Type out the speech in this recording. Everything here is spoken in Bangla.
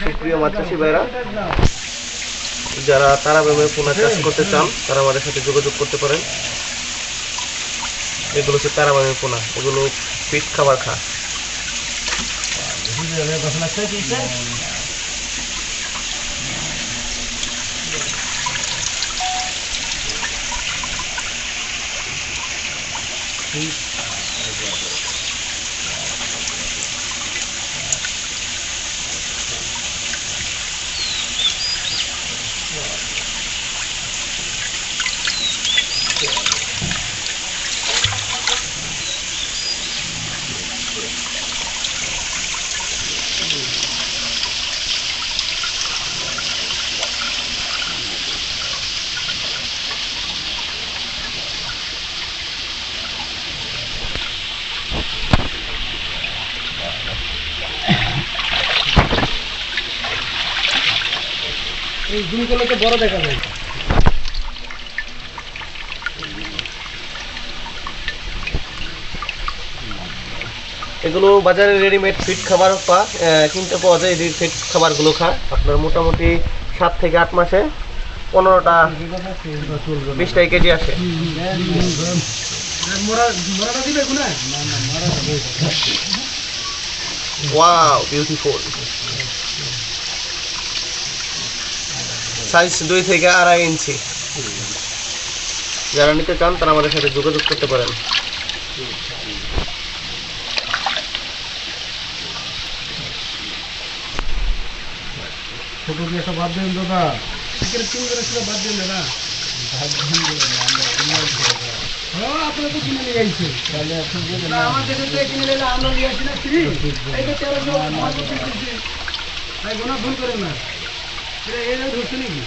সুপ্রিয় মাছ চাষি ভাইরা, যারা তারাবাইমের পোনা চাষ করতে চান তারা আমাদের সাথে যোগাযোগ করতে পারেন। এগুলো হচ্ছে তারাবাইমের পোনা, এগুলো ফিট খাবার খা। এই জুম করলে তো বড় দেখা যায়। এগুলো বাজারে রেডিমেড ফিট খাবার কিনতে পাওয়া যায়। এই ফিট খাবারগুলো খা আপনার মোটামুটি 7 থেকে 8 মাসে 15টা 20টা কেজি আসে। Wow, beautiful. সাইজ 2 থেকে 2.5 ইঞ্চি। যারা নিতে চান তারা আমাদের সাথে যোগাযোগ করতে পারেন। ছোট দিয়ে সব বাদ দেন দাদা, চিকেন কিনে করে ছিল বাদ দেন না। আপনারা তো কিনে নিয়ে আইছে, আমার দেশে কিনে নিলে আমরা নিয়ে আসি না ফ্রি। এই তো 1300 ভাই গোনা ভুল করেন না, এটা ধরছে নাকি?